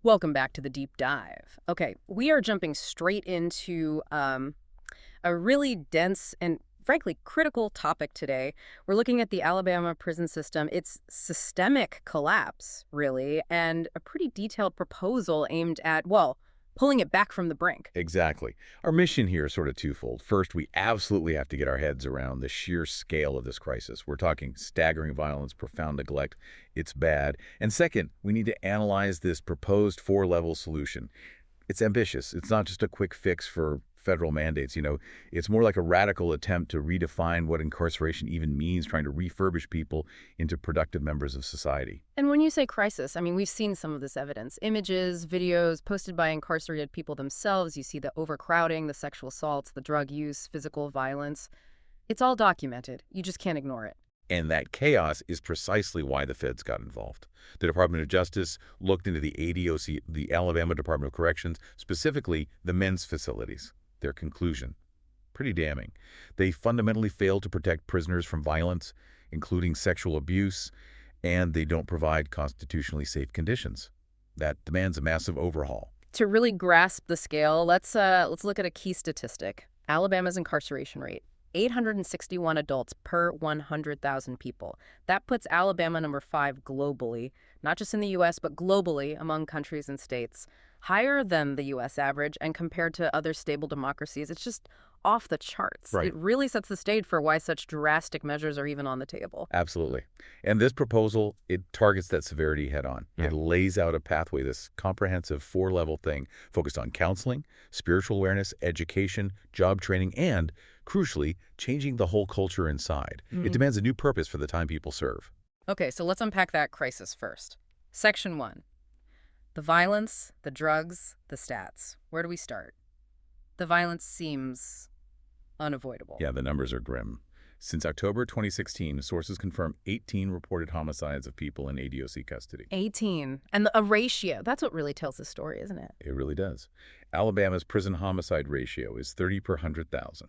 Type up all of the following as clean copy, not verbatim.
Welcome back to the deep dive. Okay, we are jumping straight into a really dense and frankly critical topic today. We're looking at the Alabama prison system, its systemic collapse, really, and a pretty detailed proposal aimed at, well, pulling it back from the brink. Exactly. Our mission here is sort of twofold. First, we absolutely have to get our heads around the sheer scale of this crisis. We're talking staggering violence, profound neglect. It's bad. And second, we need to analyze this proposed four-level solution. It's ambitious. It's not just a quick fix for federal mandates. It's more like a radical attempt to redefine what incarceration even means, trying to refurbish people into productive members of society. And when you say crisis, I mean, we've seen some of this evidence. Images, videos posted by incarcerated people themselves. You see the overcrowding, the sexual assaults, the drug use, physical violence. It's all documented. You just can't ignore it. And that chaos is precisely why the feds got involved. The Department of Justice looked into the ADOC, the Alabama Department of Corrections, specifically the men's facilities. Their conclusion, pretty damning. They fundamentally fail to protect prisoners from violence, including sexual abuse, and they don't provide constitutionally safe conditions. That demands a massive overhaul. To really grasp the scale, let's look at a key statistic. Alabama's incarceration rate. 861 adults per 100,000 people. That puts Alabama number 5 globally, not just in the U.S., but globally among countries and states. Higher than the U.S. average, and compared to other stable democracies, it's just off the charts. Right. It really sets the stage for why such drastic measures are even on the table. Absolutely. And this proposal, it targets that severity head on. Yeah. It lays out a pathway, this comprehensive four-level thing focused on counseling, spiritual awareness, education, job training, and, crucially, changing the whole culture inside. It demands a new purpose for the time people serve. Okay, so let's unpack that crisis first. Section 1. The violence, the drugs, the stats. Where do we start? The violence seems unavoidable. Yeah, the numbers are grim. Since October 2016, sources confirm 18 reported homicides of people in ADOC custody. 18. And a ratio. That's what really tells the story, isn't it? It really does. Alabama's prison homicide ratio is 30 per 100,000.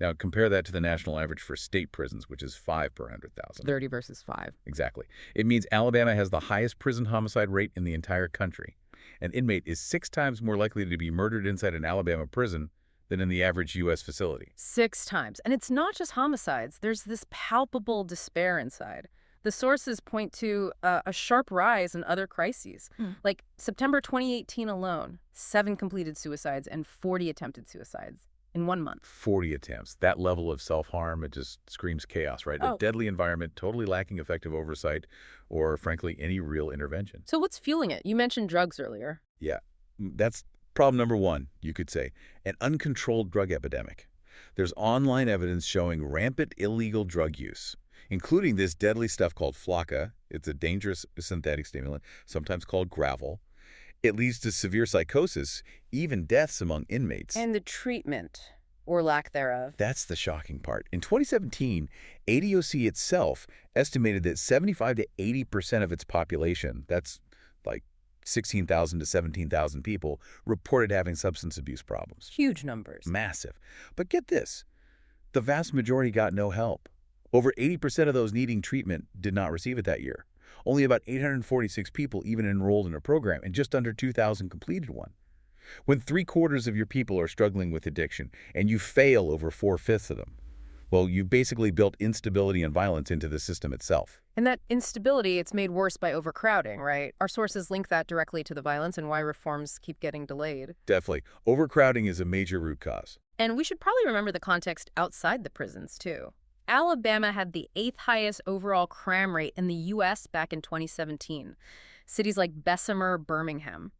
Now, compare that to the national average for state prisons, which is 5 per 100,000. 30 versus 5. Exactly. It means Alabama has the highest prison homicide rate in the entire country. An inmate is 6 times more likely to be murdered inside an Alabama prison than in the average U.S. facility. 6 times. And it's not just homicides. There's this palpable despair inside. The sources point to a sharp rise in other crises. Like September 2018 alone, 7 completed suicides and 40 attempted suicides in 1 month. 40 attempts. That level of self-harm, it just screams chaos, right? A deadly environment, totally lacking effective oversight or, frankly, any real intervention. So what's fueling it? You mentioned drugs earlier. Yeah, that's problem number 1, you could say. An uncontrolled drug epidemic. There's online evidence showing rampant illegal drug use, including this deadly stuff called flakka. It's a dangerous synthetic stimulant, sometimes called gravel. It leads to severe psychosis, even deaths among inmates. And the treatment, or lack thereof. That's the shocking part. In 2017, ADOC itself estimated that 75 to 80% of its population, that's like 16,000 to 17,000 people, reported having substance abuse problems. Huge numbers. Massive. But get this, the vast majority got no help. Over 80% of those needing treatment did not receive it that year. Only about 846 people even enrolled in a program, and just under 2,000 completed one. When 3/4 of your people are struggling with addiction, and you fail over 4/5 of them, well, you basically built instability and violence into the system itself. And that instability, it's made worse by overcrowding, right? Our sources link that directly to the violence and why reforms keep getting delayed. Definitely. Overcrowding is a major root cause. And we should probably remember the context outside the prisons, too. Alabama had the 8th highest overall crime rate in the U.S. back in 2017. Cities like Bessemer, Birmingham.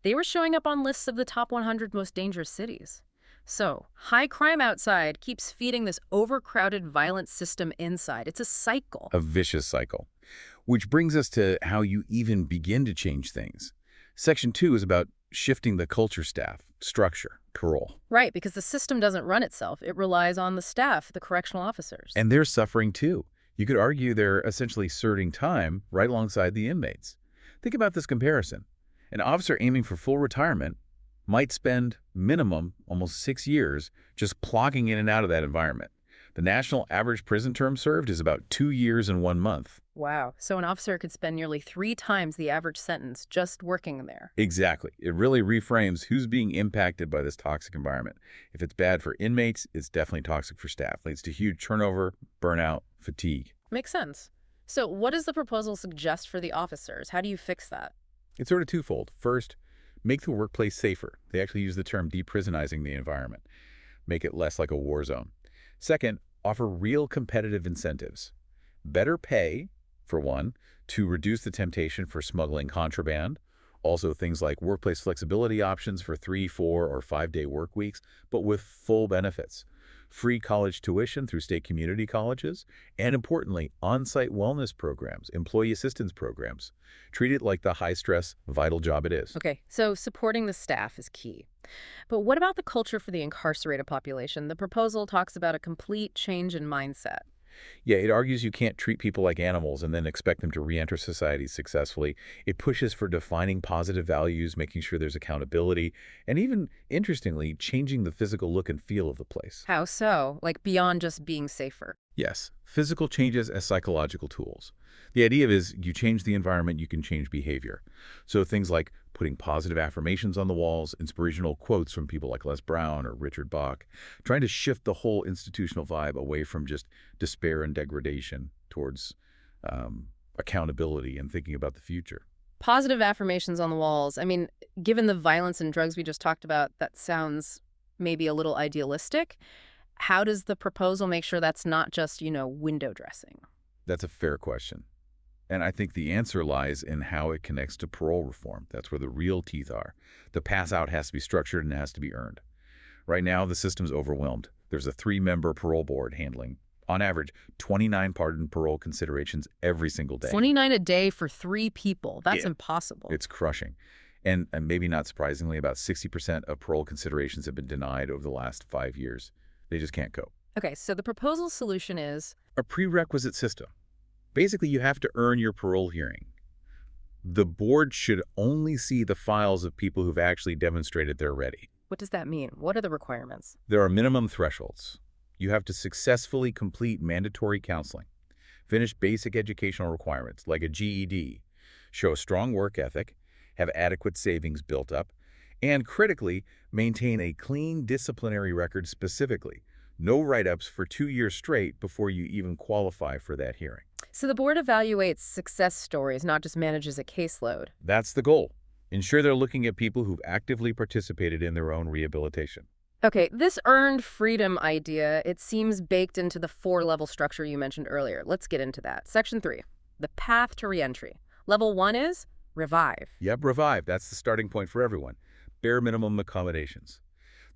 They were showing up on lists of the top 100 most dangerous cities. So, high crime outside keeps feeding this overcrowded, violent system inside. It's a cycle. A vicious cycle. Which brings us to how you even begin to change things. Section 2 is about shifting the culture, staff, structure, parole. Right, because the system doesn't run itself. It relies on the staff, the correctional officers. And they're suffering too. You could argue they're essentially serving time right alongside the inmates. Think about this comparison. An officer aiming for full retirement might spend minimum almost 6 years just plogging in and out of that environment. The national average prison term served is about 2 years and 1 month. Wow. So an officer could spend nearly 3 times the average sentence just working there. Exactly. It really reframes who's being impacted by this toxic environment. If it's bad for inmates, it's definitely toxic for staff. Leads to huge turnover, burnout, fatigue. Makes sense. So what does the proposal suggest for the officers? How do you fix that? It's sort of twofold. First, make the workplace safer. They actually use the term deprisonizing the environment. Make it less like a war zone. Second, offer real competitive incentives. Better pay, for one, to reduce the temptation for smuggling contraband. Also things like workplace flexibility options for 3, 4, or 5-day work weeks, but with full benefits. Free college tuition through state community colleges, and importantly, on-site wellness programs, employee assistance programs. Treat it like the high-stress, vital job it is. Okay, so supporting the staff is key. But what about the culture for the incarcerated population? The proposal talks about a complete change in mindset. Yeah, it argues you can't treat people like animals and then expect them to re-enter society successfully. It pushes for defining positive values, making sure there's accountability, and even, interestingly, changing the physical look and feel of the place. How so? Like beyond just being safer. Yes, physical changes as psychological tools. The idea is you change the environment, you can change behavior. So things like putting positive affirmations on the walls, inspirational quotes from people like Les Brown or Richard Bach, trying to shift the whole institutional vibe away from just despair and degradation towards accountability and thinking about the future. Positive affirmations on the walls. I mean, given the violence and drugs we just talked about, that sounds maybe a little idealistic. How does the proposal make sure that's not just, window dressing? That's a fair question. And I think the answer lies in how it connects to parole reform. That's where the real teeth are. The pass out has to be structured and has to be earned. Right now, the system's overwhelmed. There's a 3-member parole board handling, on average, 29 pardon parole considerations every single day. 29 a day for 3 people. That's impossible. It's crushing. And maybe not surprisingly, about 60% of parole considerations have been denied over the last 5 years. They just can't cope. Okay, so the proposal solution is A prerequisite system. Basically, you have to earn your parole hearing. The board should only see the files of people who've actually demonstrated they're ready. what does that mean? What are the requirements? There are minimum thresholds. You have to successfully complete mandatory counseling, finish basic educational requirements like a GED, show a strong work ethic, have adequate savings built up, and critically, maintain a clean disciplinary record specifically. No write-ups for 2 years straight before you even qualify for that hearing. So the board evaluates success stories, not just manages a caseload. That's the goal. Ensure they're looking at people who've actively participated in their own rehabilitation. Okay, this earned freedom idea, it seems baked into the 4-level structure you mentioned earlier. Let's get into that. Section 3, the path to reentry. Level 1 is revive. Yep, revive. That's the starting point for everyone. Bare minimum accommodations.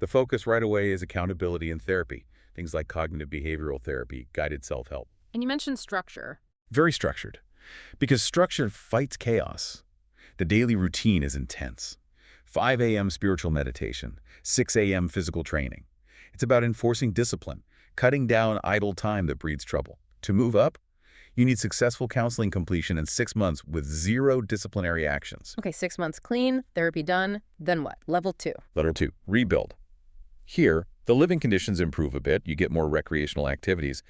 The focus right away is accountability and therapy. Things like cognitive behavioral therapy, guided self-help. And you mentioned structure. Very structured. Because structure fights chaos. The daily routine is intense. 5 a.m. spiritual meditation, 6 a.m. physical training. It's about enforcing discipline, cutting down idle time that breeds trouble. To move up, you need successful counseling completion in 6 months with 0 disciplinary actions. Okay, 6 months clean, therapy done. Then what? Level 2. Level 2, rebuild. Here, the living conditions improve a bit, you get more recreational activities,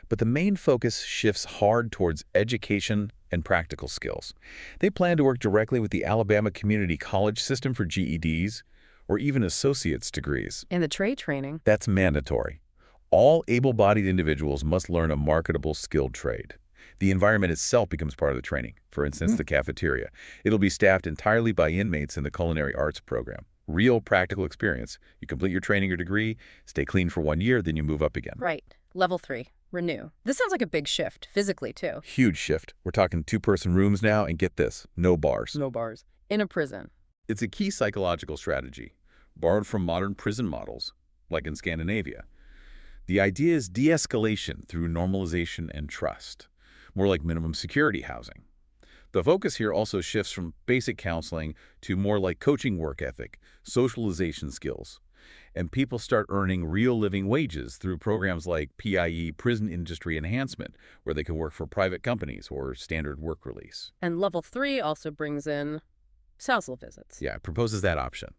but the main focus shifts hard towards education and practical skills. They plan to work directly with the Alabama Community College system for GEDs or even associate's degrees. And the trade training. That's mandatory. All able-bodied individuals must learn a marketable skilled trade. The environment itself becomes part of the training, for instance, the cafeteria. It'll be staffed entirely by inmates in the culinary arts program. Real practical experience. You complete your training or degree, stay clean for 1 year, then you move up again. Right. Level 3, renew. This sounds like a big shift, physically too. Huge shift. We're talking 2-person rooms now, and get this, no bars. No bars. In a prison. It's a key psychological strategy, borrowed from modern prison models, like in Scandinavia. The idea is de-escalation through normalization and trust, more like minimum security housing. The focus here also shifts from basic counseling to more like coaching work ethic, socialization skills. And people start earning real living wages through programs like PIE, Prison Industry Enhancement, where they can work for private companies or standard work release. And level 3 also brings in spousal visits. Yeah, it proposes that option,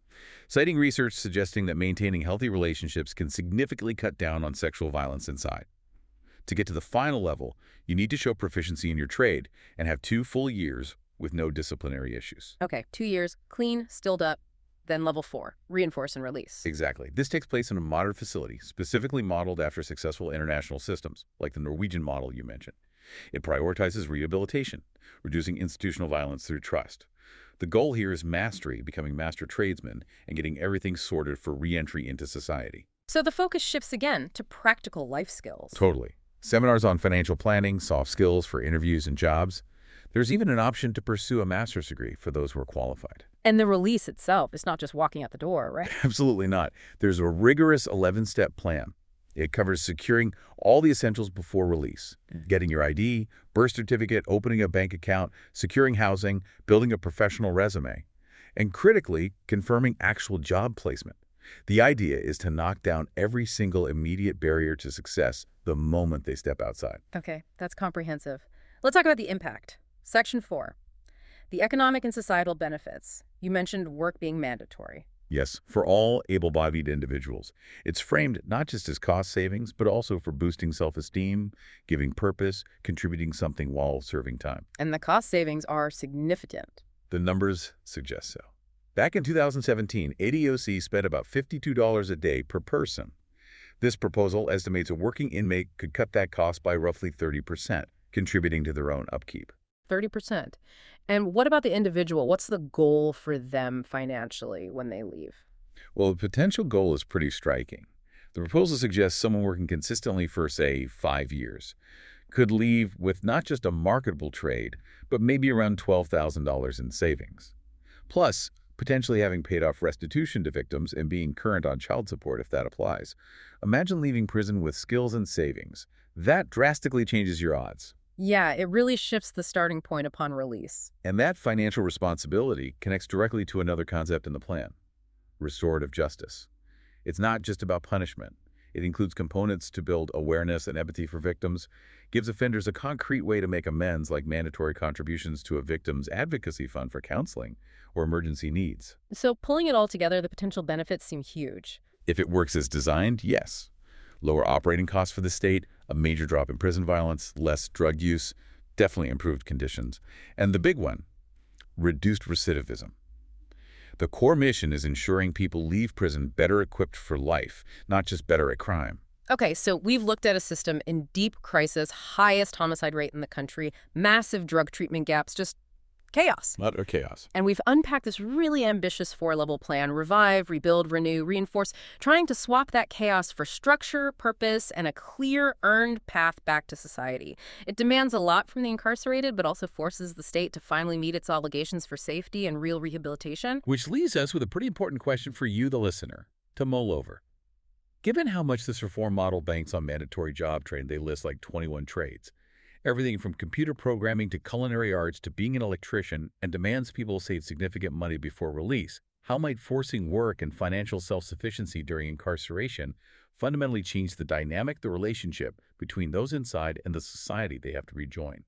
citing research suggesting that maintaining healthy relationships can significantly cut down on sexual violence inside. To get to the final level, you need to show proficiency in your trade and have 2 full years with no disciplinary issues. Okay, 2 years, clean, stilled up, then level 4, reinforce and release. Exactly. This takes place in a modern facility, specifically modeled after successful international systems, like the Norwegian model you mentioned. It prioritizes rehabilitation, reducing institutional violence through trust. The goal here is mastery, becoming master tradesmen, and getting everything sorted for re-entry into society. So the focus shifts again to practical life skills. Totally. Seminars on financial planning, soft skills for interviews and jobs. There's even an option to pursue a master's degree for those who are qualified. And the release itself is not just walking out the door, right? Absolutely not. There's a rigorous 11-step plan. It covers securing all the essentials before release, getting your ID, birth certificate, opening a bank account, securing housing, building a professional resume, and critically, confirming actual job placement. The idea is to knock down every single immediate barrier to success the moment they step outside. Okay, that's comprehensive. Let's talk about the impact. Section 4, the economic and societal benefits. You mentioned work being mandatory. Yes, for all able-bodied individuals. It's framed not just as cost savings, but also for boosting self-esteem, giving purpose, contributing something while serving time. And the cost savings are significant. The numbers suggest so. Back in 2017, ADOC spent about $52 a day per person. This proposal estimates a working inmate could cut that cost by roughly 30%, contributing to their own upkeep. 30%. And what about the individual? What's the goal for them financially when they leave? Well, the potential goal is pretty striking. The proposal suggests someone working consistently for, say, 5 years could leave with not just a marketable trade, but maybe around $12,000 in savings. Plus, potentially having paid off restitution to victims and being current on child support if that applies. Imagine leaving prison with skills and savings. That drastically changes your odds. Yeah, it really shifts the starting point upon release. And that financial responsibility connects directly to another concept in the plan: restorative justice. It's not just about punishment. It includes components to build awareness and empathy for victims, gives offenders a concrete way to make amends like mandatory contributions to a victim's advocacy fund for counseling or emergency needs. So pulling it all together, the potential benefits seem huge. If it works as designed, yes. Lower operating costs for the state, a major drop in prison violence, less drug use, definitely improved conditions. And the big one, reduced recidivism. The core mission is ensuring people leave prison better equipped for life, not just better at crime. Okay, so we've looked at a system in deep crisis, highest homicide rate in the country, massive drug treatment gaps, just chaos. Utter chaos. And we've unpacked this really ambitious 4-level plan: revive, rebuild, renew, reinforce, trying to swap that chaos for structure, purpose, and a clear, earned path back to society. It demands a lot from the incarcerated, but also forces the state to finally meet its obligations for safety and real rehabilitation. Which leaves us with a pretty important question for you, the listener, to mull over. Given how much this reform model banks on mandatory job training, they list like 21 trades, everything from computer programming to culinary arts to being an electrician, and demands people save significant money before release, how might forcing work and financial self-sufficiency during incarceration fundamentally change the relationship between those inside and the society they have to rejoin?